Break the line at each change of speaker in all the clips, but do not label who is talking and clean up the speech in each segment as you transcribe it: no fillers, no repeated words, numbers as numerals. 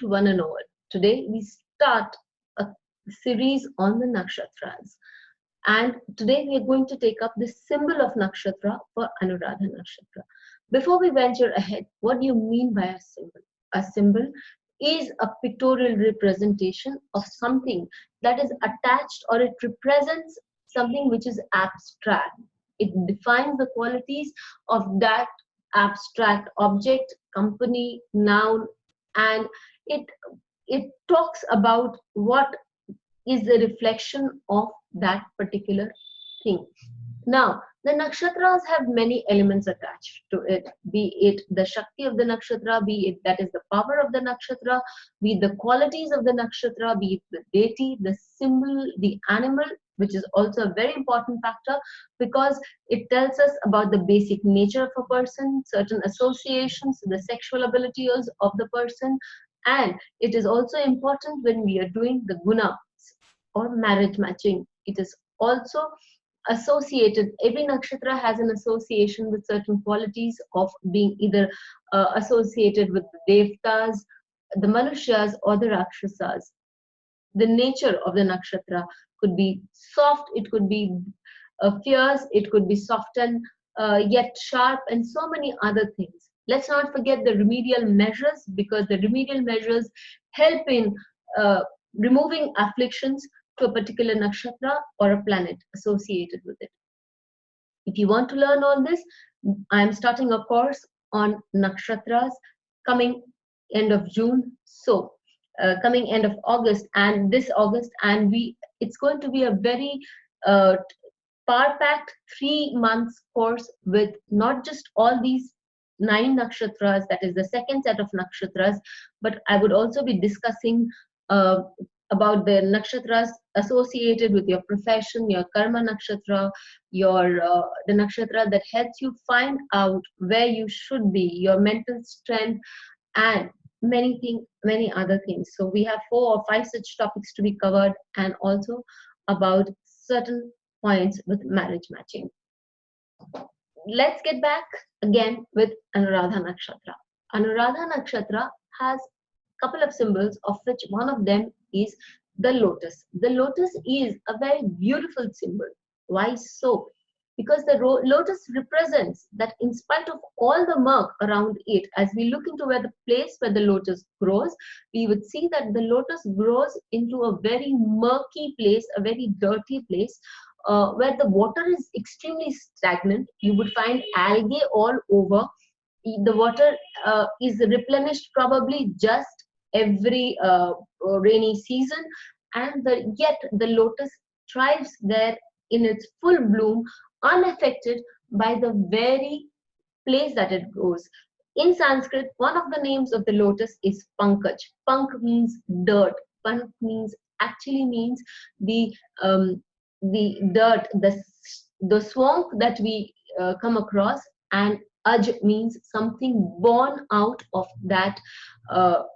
one and all. Today we start a series on the nakshatras. And today we are going to take up the symbol of nakshatra for Anuradha Nakshatra. Before we venture ahead, what do you mean by a symbol? A symbol is a pictorial representation of something that is attached, or it represents something which is abstract. It defines the qualities of that abstract object, company, noun, and it talks about what is the reflection of that particular thing. Now, the nakshatras have many elements attached to it, be it the Shakti of the nakshatra, be it that is the power of the nakshatra, be it the qualities of the nakshatra, be it the deity, the symbol, the animal, which is also a very important factor because it tells us about the basic nature of a person, certain associations, the sexual abilities of the person, and it is also important when we are doing the gunas or marriage matching. It is also associated, every nakshatra has an association with certain qualities of being either associated with the devtas, the manushyas, or the rakshasas. The nature of the nakshatra could be soft, it could be fierce, it could be soft and yet sharp, and so many other things. Let's not forget the remedial measures, because the remedial measures help in removing afflictions to a particular nakshatra or a planet associated with it. If you want to learn all this, I am starting a course on nakshatras coming end of June. So coming end of August and this August, and it's going to be a very power-packed 3 months course with not just all these 9 nakshatras, that is the second set of nakshatras, but I would also be discussing about the nakshatras associated with your profession, your karma nakshatra, the nakshatra that helps you find out where you should be, your mental strength, and many other things. So we have 4 or 5 such topics to be covered, and also about certain points with marriage matching. Let's get back again with Anuradha Nakshatra. Anuradha Nakshatra has a couple of symbols, of which one of them is the lotus. The lotus is a very beautiful symbol. Why so? Because the lotus represents that in spite of all the murk around it, as we look into where the place where the lotus grows, we would see that the lotus grows into a very murky place, a very dirty place, where the water is extremely stagnant. You would find algae all over. The water is replenished probably just every rainy season, and yet the lotus thrives there in its full bloom, unaffected by the very place that it goes. In Sanskrit, one of the names of the lotus is Pankaj. Pank means dirt. Pank actually means the dirt, the swamp that we come across, and Aj means something born out of that.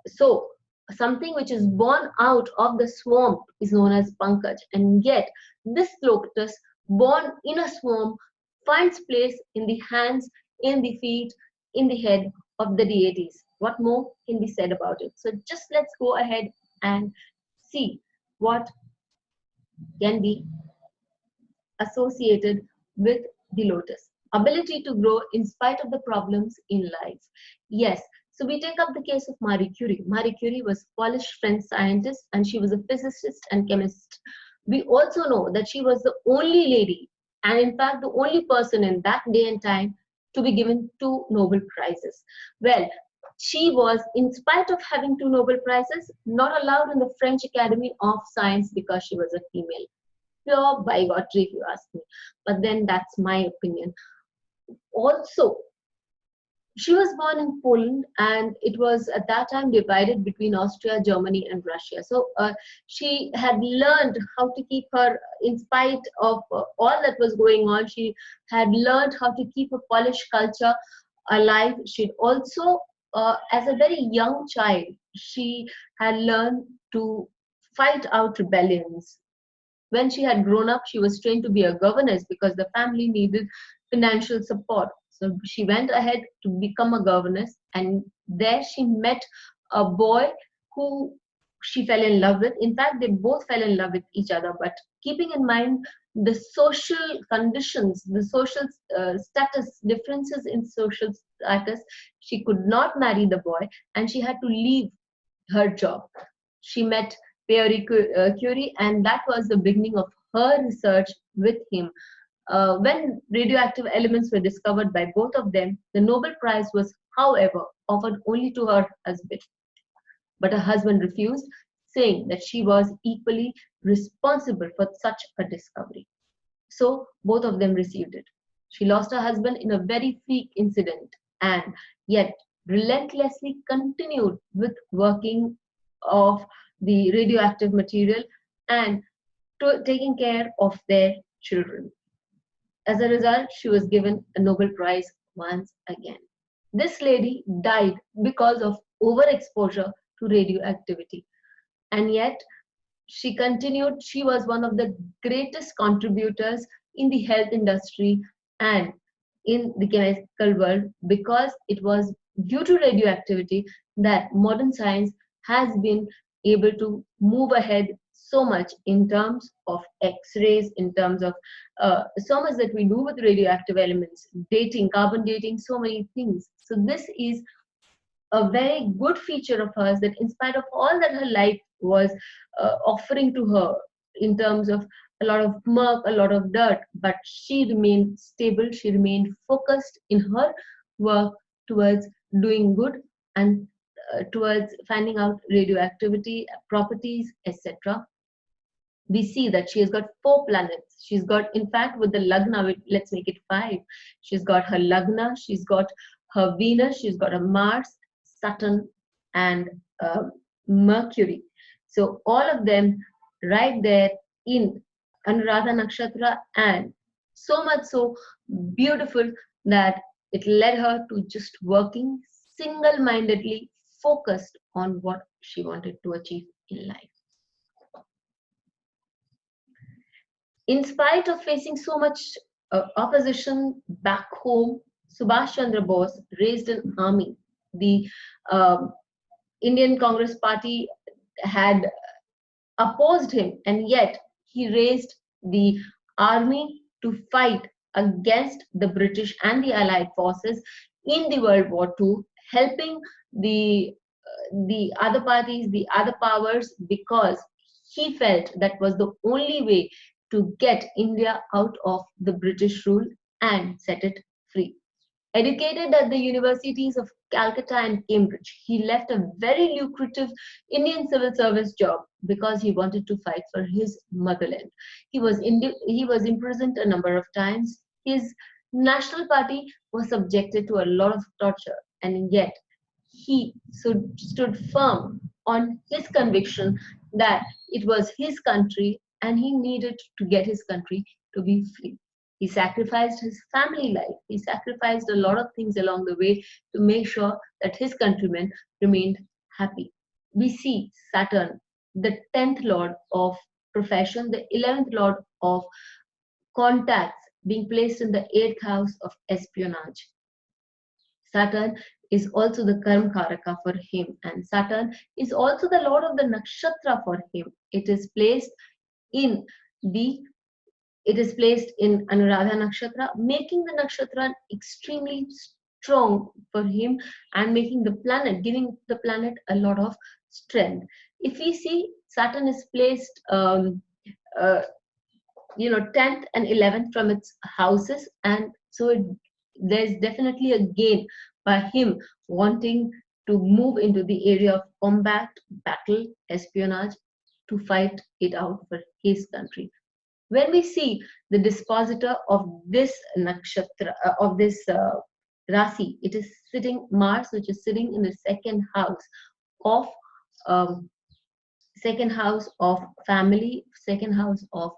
So something which is born out of the swamp is known as Pankaj, and yet this lotus born in a swamp finds place in the hands, in the feet, in the head of the deities. What more can be said about it? So just let's go ahead and see what can be associated with the lotus. Ability to grow in spite of the problems in life. Yes, so we take up the case of Marie Curie. Marie Curie was a Polish French scientist, and she was a physicist and chemist. We also know that she was the only lady, and in fact the only person in that day and time, to be given 2 Nobel Prizes. Well, she was, in spite of having 2 Nobel Prizes, not allowed in the French Academy of Science because she was a female. Pure bigotry, if you ask me. But then that's my opinion. Also, she was born in Poland, and it was at that time divided between Austria, Germany, and Russia. So she had learned how to keep her, in spite of all that was going on, she had learned how to keep a Polish culture alive. She'd also, as a very young child, she had learned to fight out rebellions. When she had grown up, she was trained to be a governess because the family needed financial support. So she went ahead to become a governess, and there she met a boy who she fell in love with. In fact, they both fell in love with each other, but keeping in mind the social conditions, the social status, differences in social status, she could not marry the boy and she had to leave her job. She met Curie, and that was the beginning of her research with him. When radioactive elements were discovered by both of them, the Nobel Prize was, however, offered only to her husband. But her husband refused, saying that she was equally responsible for such a discovery. So both of them received it. She lost her husband in a very freak incident and yet relentlessly continued with working of the radioactive material and taking care of their children. As a result, she was given a Nobel Prize once again. This lady died because of overexposure to radioactivity, and yet she continued. She was one of the greatest contributors in the health industry and in the chemical world, because it was due to radioactivity that modern science has been able to move ahead so much in terms of X-rays, in terms of so much that we do with radioactive elements, dating, carbon dating, so many things. So this is a very good feature of hers, that in spite of all that her life was offering to her in terms of a lot of murk, a lot of dirt, but she remained stable, she remained focused in her work towards doing good and towards finding out radioactivity properties, etc. We see that she has got 4 planets. She's got, in fact, with the Lagna, let's make it 5. She's got her Lagna, she's got her Venus, she's got a Mars, Saturn, and Mercury. So all of them right there in Anuradha Nakshatra, and so much so beautiful that it led her to just working single-mindedly, focused on what she wanted to achieve in life. In spite of facing so much opposition back home, Subhash Chandra Bose raised an army. The Indian Congress Party had opposed him, and yet he raised the army to fight against the British and the Allied forces in the World War II, helping the other parties, the other powers, because he felt that was the only way to get India out of the British rule and set it free. Educated at the universities of Calcutta and Cambridge, he left a very lucrative Indian civil service job because he wanted to fight for his motherland. He was imprisoned a number of times. His national party was subjected to a lot of torture, and yet he stood firm on his conviction that it was his country and he needed to get his country to be free. He sacrificed his family life. He sacrificed a lot of things along the way to make sure that his countrymen remained happy. We see Saturn, the 10th lord of profession, the 11th lord of contacts, being placed in the 8th house of espionage. Saturn is also the Karma Karaka for him, and Saturn is also the lord of the nakshatra for him. It is placed in Anuradha Nakshatra, making the nakshatra extremely strong for him and making the planet, giving the planet a lot of strength. If we see, Saturn is placed 10th and 11th from its houses, and so there's definitely a gain by him wanting to move into the area of combat, battle, espionage, to fight it out for his country. When we see the dispositor of this nakshatra, of this rasi, it is sitting Mars, which is sitting in the second house of family, second house of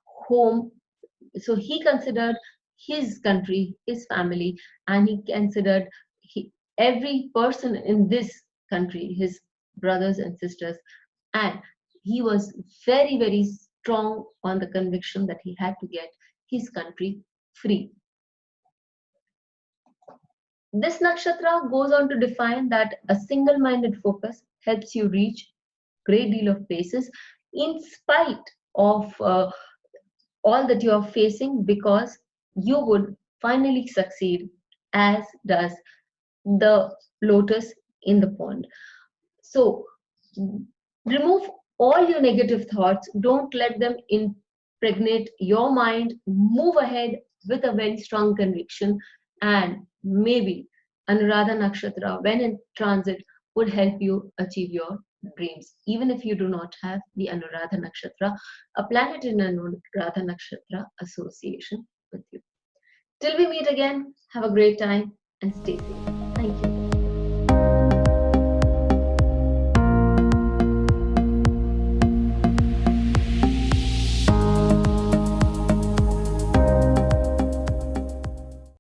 home. So he considered his country, his family, and he considered every person in this country, his brothers and sisters, and he was very, very strong on the conviction that he had to get his country free. This nakshatra goes on to define that a single-minded focus helps you reach great deal of places in spite of all that you are facing, because you would finally succeed, as does the lotus in the pond. So remove all your negative thoughts, don't let them impregnate your mind, move ahead with a very strong conviction, and maybe Anuradha Nakshatra, when in transit, would help you achieve your dreams. Even if you do not have the Anuradha Nakshatra, a planet in Anuradha Nakshatra association with you. Till we meet again, have a great time and stay safe. Thank you.